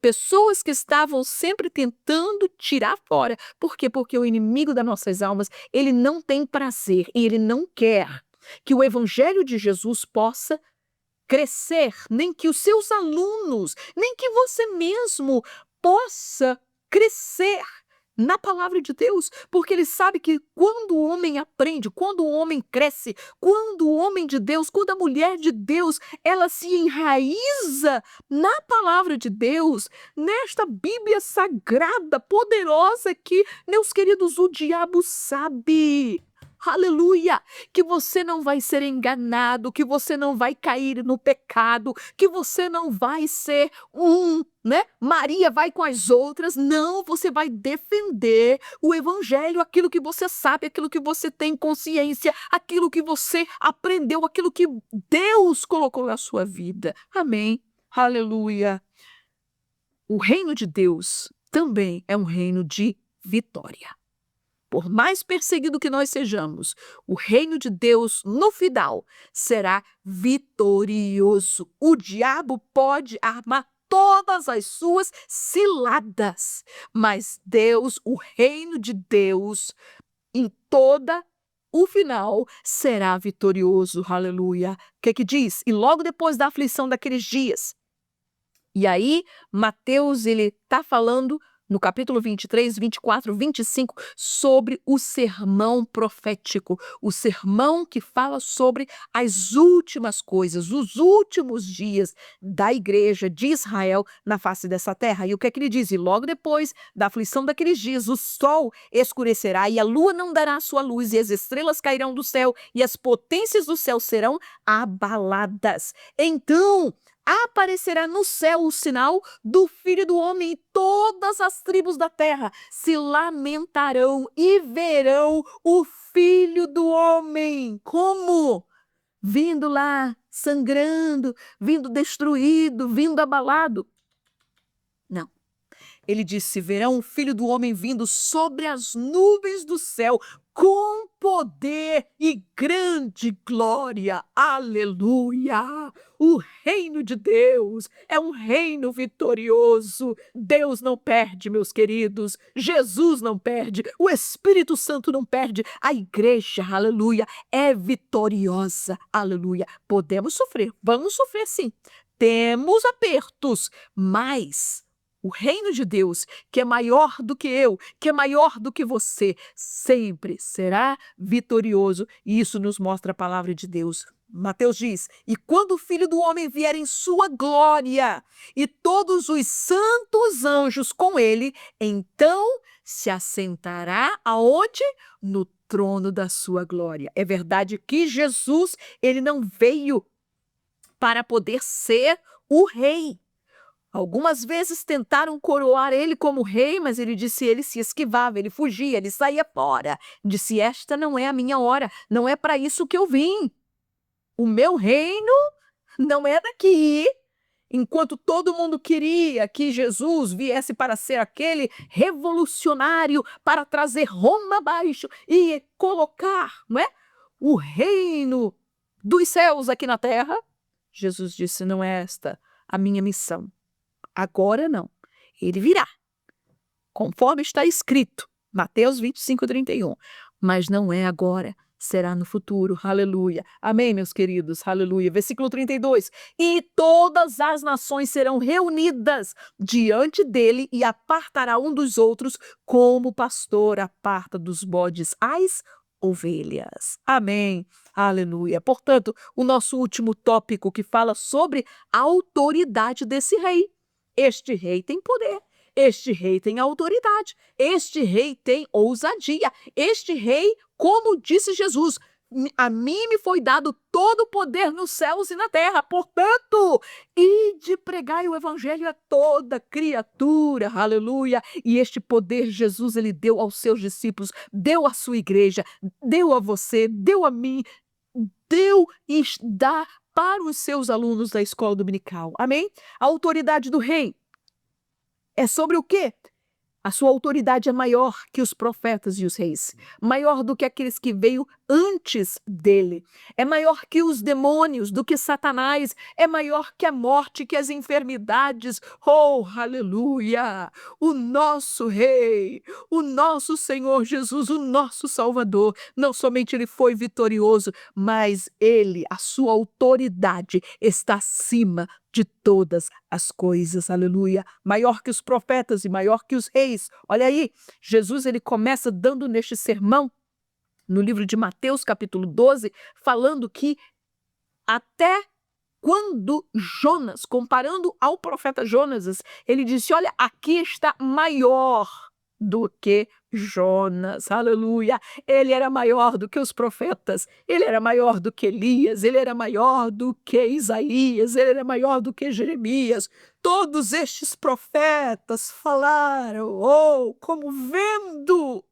Pessoas que estavam sempre tentando tirar fora. Por quê? Porque o inimigo das nossas almas, ele não tem prazer e ele não quer que o evangelho de Jesus possa crescer, nem que os seus alunos, nem que você mesmo possa crescer na palavra de Deus, porque ele sabe que quando o homem aprende, quando o homem cresce, quando o homem de Deus, quando a mulher de Deus, ela se enraiza na palavra de Deus, nesta Bíblia sagrada, poderosa que, meus queridos, o diabo sabe. Aleluia! Que você não vai ser enganado, que você não vai cair no pecado, que você não vai ser Maria vai com as outras. Não, você vai defender o evangelho, aquilo que você sabe, aquilo que você tem consciência, aquilo que você aprendeu, aquilo que Deus colocou na sua vida. Amém. Aleluia. O reino de Deus também é um reino de vitória. Por mais perseguido que nós sejamos, o reino de Deus, no final, será vitorioso. O diabo pode armar todas as suas ciladas, mas Deus, o reino de Deus, em toda o final, será vitorioso. Aleluia. O que diz? E logo depois da aflição daqueles dias. E aí, Mateus, ele está falando no capítulo 23, 24, 25, sobre o sermão profético, o sermão que fala sobre as últimas coisas, os últimos dias da igreja de Israel na face dessa terra. E o que é que ele diz? E logo depois da aflição daqueles dias, o sol escurecerá e a lua não dará a sua luz e as estrelas cairão do céu e as potências do céu serão abaladas. Então aparecerá no céu o sinal do Filho do Homem, e todas as tribos da terra se lamentarão e verão o Filho do Homem. Como? Vindo lá, sangrando, vindo destruído, vindo abalado. Não. Ele disse: verão o Filho do Homem vindo sobre as nuvens do céu, com poder e grande glória. Aleluia! O reino de Deus é um reino vitorioso. Deus não perde, meus queridos. Jesus não perde. O Espírito Santo não perde. A igreja, aleluia, é vitoriosa. Aleluia. Podemos sofrer, vamos sofrer sim. Temos apertos, mas o reino de Deus, que é maior do que eu, que é maior do que você, sempre será vitorioso. E isso nos mostra a palavra de Deus. Mateus diz: e quando o Filho do Homem vier em sua glória e todos os santos anjos com ele, então se assentará aonde? No trono da sua glória. É verdade que Jesus, ele não veio para poder ser o rei. Algumas vezes tentaram coroar ele como rei, mas ele disse, ele se esquivava, ele fugia, ele saía fora. Disse: esta não é a minha hora, não é para isso que eu vim. O meu reino não é daqui. Enquanto todo mundo queria que Jesus viesse para ser aquele revolucionário, para trazer Roma abaixo e colocar, o reino dos céus aqui na terra, Jesus disse: não é esta a minha missão. Agora não. Ele virá, conforme está escrito, Mateus 25, 31. Mas não é agora, será no futuro. Aleluia. Amém, meus queridos. Aleluia. Versículo 32. E todas as nações serão reunidas diante dele e apartará um dos outros, como o pastor aparta dos bodes as ovelhas. Amém. Aleluia. Portanto, o nosso último tópico que fala sobre a autoridade desse rei. Este rei tem poder, este rei tem autoridade, este rei tem ousadia, este rei, como disse Jesus, a mim me foi dado todo o poder nos céus e na terra, portanto, ide pregai o evangelho a toda criatura, aleluia. E este poder Jesus, ele deu aos seus discípulos, deu à sua igreja, deu a você, deu a mim, deu e dá para os seus alunos da escola dominical. Amém? A autoridade do rei é sobre o quê? A sua autoridade é maior que os profetas e os reis, maior do que aqueles que veio antes dele, é maior que os demônios, do que Satanás, é maior que a morte, que as enfermidades. Oh, aleluia! O nosso Rei, o nosso Senhor Jesus, o nosso Salvador, não somente ele foi vitorioso, mas ele, a sua autoridade está acima de todas as coisas, aleluia, maior que os profetas e maior que os reis. Olha aí, Jesus ele começa dando neste sermão, no livro de Mateus, capítulo 12, falando que até quando Jonas, comparando ao profeta Jonas, ele disse, olha, aqui está maior do que Jonas, aleluia. Ele era maior do que os profetas, ele era maior do que Elias, ele era maior do que Isaías, ele era maior do que Jeremias. Todos estes profetas falaram, oh, como vendo,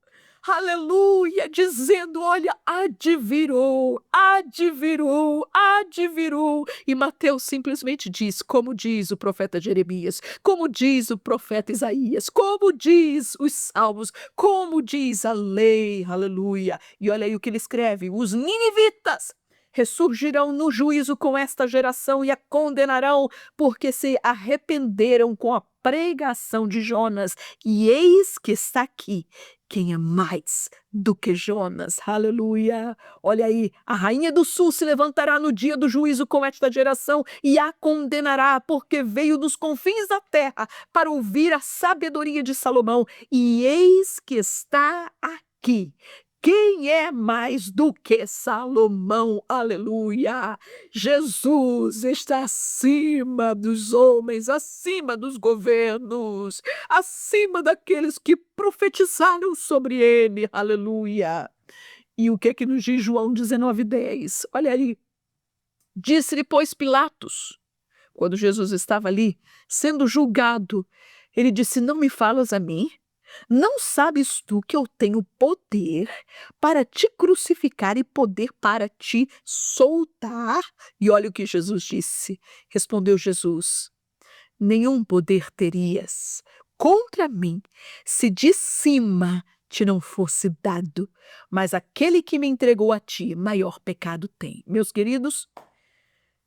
aleluia, dizendo, olha, há de virou, há de virou, há de virou. E Mateus simplesmente diz, como diz o profeta Jeremias, como diz o profeta Isaías, como diz os salmos, como diz a lei, aleluia. E olha aí o que ele escreve, os ninivitas ressurgirão no juízo com esta geração e a condenarão, porque se arrependeram com a pregação de Jonas, e eis que está aqui quem é mais do que Jonas, aleluia. Olha aí, a rainha do sul se levantará no dia do juízo com esta geração e a condenará, porque veio dos confins da terra para ouvir a sabedoria de Salomão, e eis que está aqui. Quem é mais do que Salomão? Aleluia! Jesus está acima dos homens, acima dos governos, acima daqueles que profetizaram sobre ele. Aleluia! E o que nos diz João 19:10? Olha ali. Disse-lhe, pois, Pilatos, quando Jesus estava ali sendo julgado, ele disse, não me falas a mim? Não sabes tu que eu tenho poder para te crucificar e poder para te soltar? E olha o que Jesus disse. Respondeu Jesus, nenhum poder terias contra mim se de cima te não fosse dado, mas aquele que me entregou a ti, maior pecado tem. Meus queridos,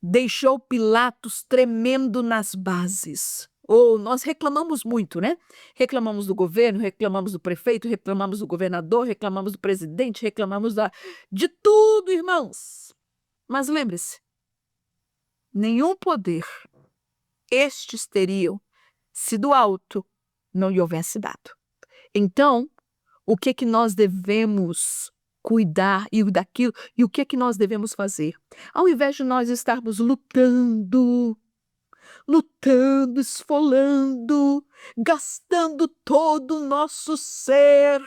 deixou Pilatos tremendo nas bases. Ou nós reclamamos muito, né? Reclamamos do governo, reclamamos do prefeito, reclamamos do governador, reclamamos do presidente, reclamamos de tudo, irmãos. Mas lembre-se, nenhum poder estes teriam se do alto não lhe houvesse dado. Então, o que nós devemos cuidar e o que nós devemos fazer? Ao invés de nós estarmos lutando, esfolando, gastando todo o nosso ser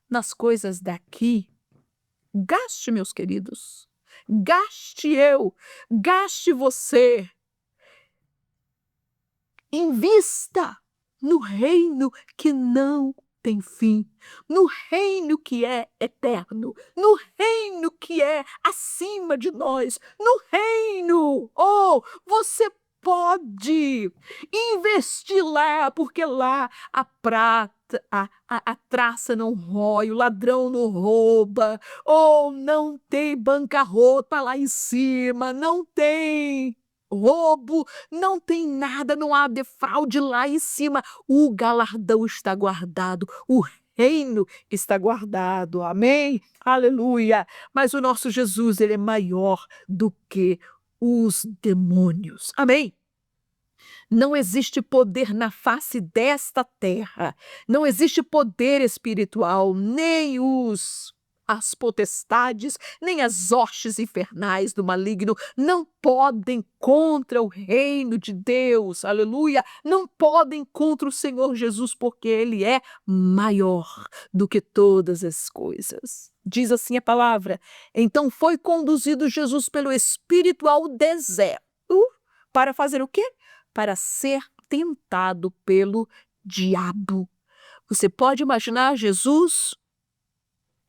nas coisas daqui, gaste, meus queridos, gaste eu, gaste você, invista no reino que não tem fim, no reino que é eterno, no reino que é acima de nós, no reino, oh, você pode investir lá, porque lá a prata, a traça não rói, o ladrão não rouba, ou não tem bancarrota lá em cima, não tem roubo, não tem nada, não há defraude lá em cima. O galardão está guardado, o reino está guardado, amém? Aleluia! Mas o nosso Jesus, ele é maior do que os demônios, amém? Não existe poder na face desta terra, não existe poder espiritual, nem as potestades, nem as hostes infernais do maligno não podem contra o reino de Deus, aleluia, não podem contra o Senhor Jesus, porque ele é maior do que todas as coisas. Diz assim a palavra, então foi conduzido Jesus pelo Espírito ao deserto, para fazer o quê? Para ser tentado pelo diabo. Você pode imaginar Jesus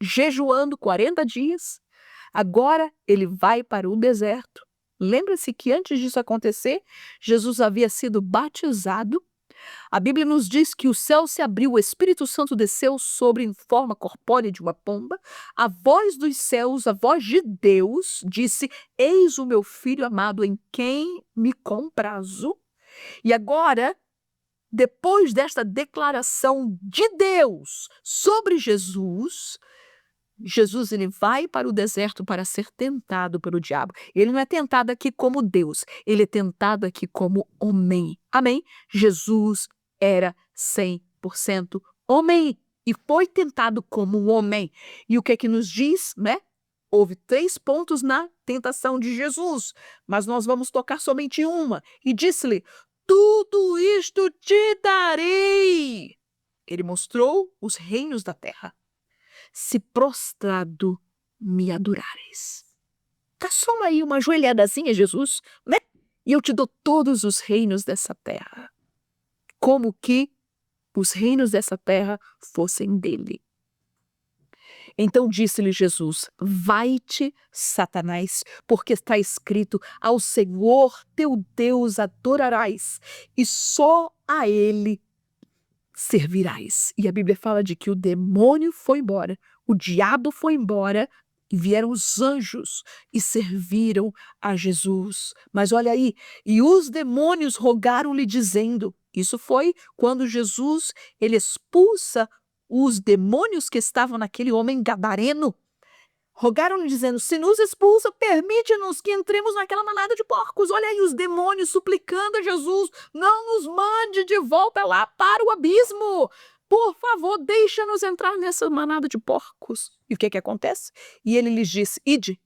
jejuando 40 dias, agora ele vai para o deserto. Lembra-se que antes disso acontecer, Jesus havia sido batizado, A Bíblia nos diz que o céu se abriu, o Espírito Santo desceu sobre em forma corpórea de uma pomba. A voz dos céus, a voz de Deus, disse: Eis o meu filho amado em quem me comprazo. E agora, depois desta declaração de Deus sobre Jesus, Jesus ele vai para o deserto para ser tentado pelo diabo. Ele não é tentado aqui como Deus, ele é tentado aqui como homem. Amém? Jesus era 100% homem e foi tentado como um homem. E o que é que nos diz, né? Houve 3 pontos na tentação de Jesus, mas nós vamos tocar somente uma. E disse-lhe: tudo isto te darei. Ele mostrou os reinos da terra. Se prostrado me adorares. Dá só aí uma joelhadazinha, Jesus, né? E eu te dou todos os reinos dessa terra. Como que os reinos dessa terra fossem dele. Então disse-lhe Jesus: vai-te, Satanás, porque está escrito: ao Senhor teu Deus adorarás, e só a ele servirás. E a Bíblia fala de que o demônio foi embora, o diabo foi embora, e vieram os anjos e serviram a Jesus. Mas olha aí, e os demônios rogaram-lhe dizendo, isso foi quando Jesus ele expulsa os demônios que estavam naquele homem gadareno. Rogaram-lhe dizendo: se nos expulsa, permite-nos que entremos naquela manada de porcos. Olha aí os demônios suplicando a Jesus: não nos mande de volta lá para o abismo. Por favor, deixa-nos entrar nessa manada de porcos. E o que é que acontece? E ele lhes disse: ide.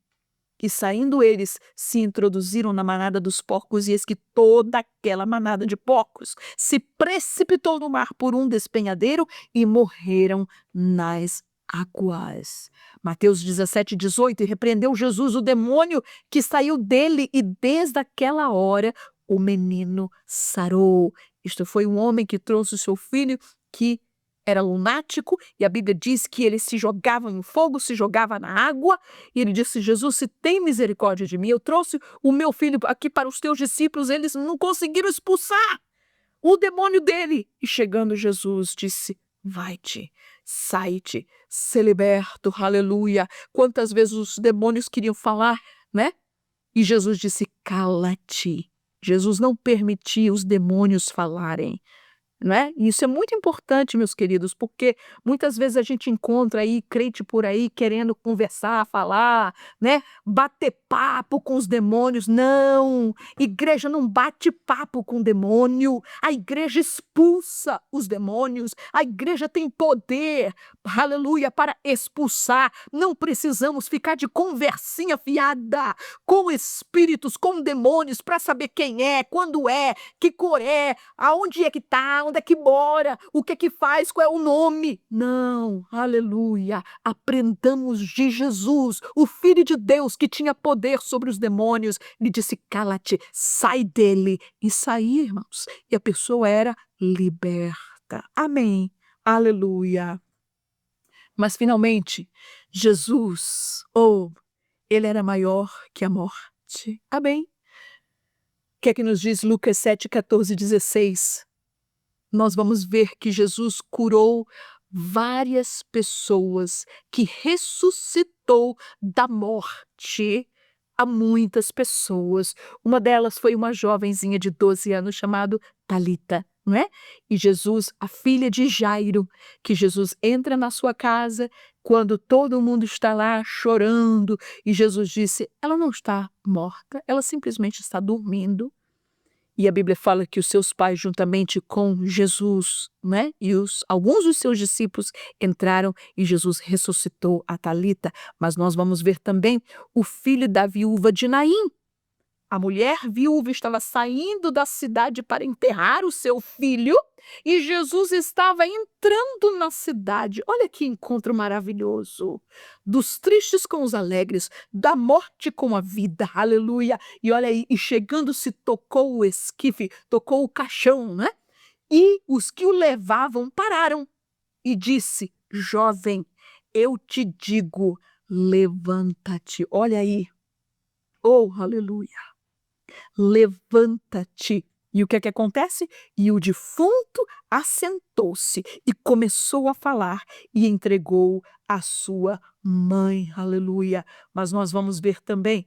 E saindo eles, se introduziram na manada dos porcos, e eis que toda aquela manada de porcos se precipitou no mar por um despenhadeiro e morreram nas águas. Mateus 17:18, e repreendeu Jesus o demônio que saiu dele, e desde aquela hora o menino sarou. Isto foi um homem que trouxe o seu filho que era lunático, e a Bíblia diz que ele se jogava no fogo, se jogava na água, e ele disse: Jesus, se tem misericórdia de mim, eu trouxe o meu filho aqui para os teus discípulos, eles não conseguiram expulsar o demônio dele. E chegando Jesus disse: vai-te, sai-te, se liberto, aleluia. Quantas vezes os demônios queriam falar, né? E Jesus disse: cala-te. Jesus não permitia os demônios falarem. Não é? E isso é muito importante, meus queridos, porque muitas vezes a gente encontra aí crente por aí querendo conversar, falar, né? Bater papo com os demônios. Não! Igreja não bate papo com demônio. A igreja expulsa os demônios. A igreja tem poder, aleluia, para expulsar. Não precisamos ficar de conversinha fiada com espíritos, com demônios, para saber quem é, quando é, que cor é, aonde é que está, onde é que mora, o que é que faz, qual é o nome. Não, aleluia. Aprendamos de Jesus, o Filho de Deus que tinha poder sobre os demônios. Ele disse: cala-te, sai dele. E saía, irmãos. E a pessoa era liberta. Amém. Aleluia. Mas finalmente, Jesus, ele era maior que a morte. Amém. O que é que nos diz Lucas 7:14-16? Nós vamos ver que Jesus curou várias pessoas, que ressuscitou da morte a muitas pessoas. Uma delas foi uma jovenzinha de 12 anos chamada Talita, não é? E Jesus, a filha de Jairo, que Jesus entra na sua casa quando todo mundo está lá chorando, e Jesus disse: ela não está morta, ela simplesmente está dormindo. E a Bíblia fala que os seus pais, juntamente com Jesus, né, e alguns dos seus discípulos entraram, e Jesus ressuscitou a Talita. Mas nós vamos ver também o filho da viúva de Naim. A mulher viúva estava saindo da cidade para enterrar o seu filho, e Jesus estava entrando na cidade. Olha que encontro maravilhoso! Dos tristes com os alegres, da morte com a vida, aleluia! E olha aí, e chegando-se, tocou o esquife, tocou o caixão, né? E os que o levavam pararam e disse: jovem, eu te digo, levanta-te. Olha aí, aleluia! Levanta-te. E o que é que acontece? E o defunto assentou-se e começou a falar e entregou a sua mãe. Aleluia. Mas nós vamos ver também.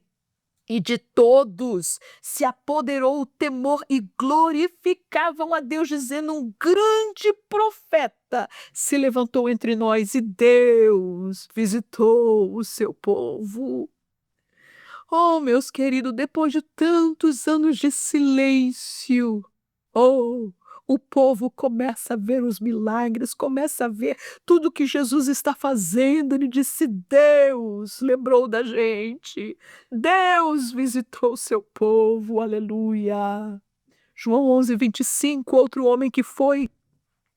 E de todos se apoderou o temor e glorificavam a Deus, dizendo: um grande profeta se levantou entre nós e Deus visitou o seu povo. Oh, meus queridos, depois de tantos anos de silêncio, oh, o povo começa a ver os milagres, começa a ver tudo que Jesus está fazendo. Ele disse: Deus lembrou da gente, Deus visitou o seu povo, aleluia. João 11:25, outro homem que foi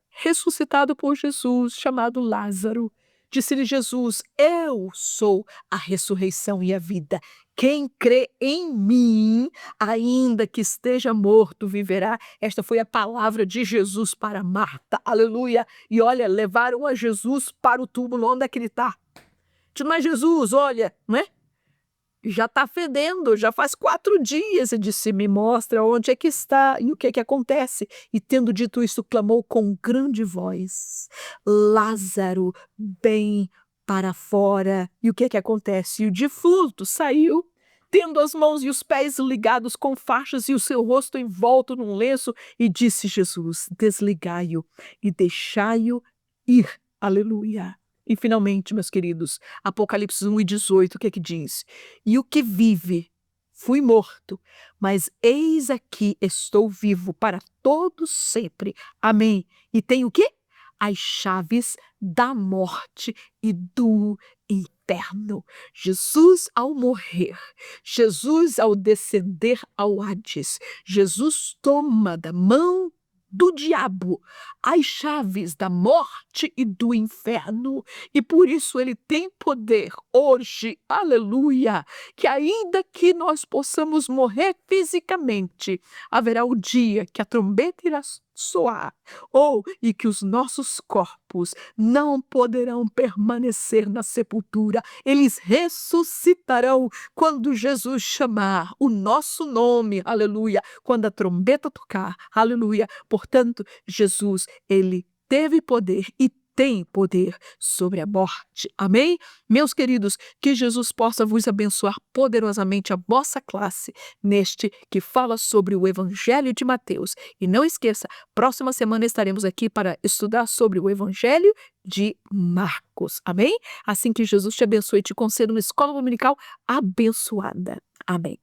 ressuscitado por Jesus, chamado Lázaro. Disse-lhe Jesus: eu sou a ressurreição e a vida. Quem crê em mim, ainda que esteja morto, viverá. Esta foi a palavra de Jesus para Marta. Aleluia. E olha, levaram a Jesus para o túmulo. Onde é que ele está? Mas Jesus, olha, não é? Já está fedendo, já faz 4 dias. Ele disse: me mostra onde é que está. E o que é que acontece? E tendo dito isso, clamou com grande voz: Lázaro, vem para fora. E o que é que acontece? E o defunto saiu, tendo as mãos e os pés ligados com faixas e o seu rosto envolto num lenço, e disse Jesus: desligai-o e deixai-o ir. Aleluia. E finalmente, meus queridos, Apocalipse 1:18, o que é que diz? E o que vive, fui morto, mas eis aqui estou vivo para todos sempre. Amém. E tem o quê? As chaves da morte e do inferno. Jesus, ao morrer, Jesus, ao descender ao Hades, Jesus toma da mão do diabo as chaves da morte e do inferno, e por isso ele tem poder hoje, aleluia, que ainda que nós possamos morrer fisicamente, haverá o dia que a trombeta irá soar, e que os nossos corpos não poderão permanecer na sepultura, eles ressuscitarão quando Jesus chamar o nosso nome, aleluia, quando a trombeta tocar, aleluia. Portanto, Jesus, ele teve poder e tem poder sobre a morte. Amém? Meus queridos, que Jesus possa vos abençoar poderosamente a vossa classe neste que fala sobre o Evangelho de Mateus. E não esqueça, próxima semana estaremos aqui para estudar sobre o Evangelho de Marcos. Amém? Assim que Jesus te abençoe e te conceda uma escola dominical abençoada. Amém.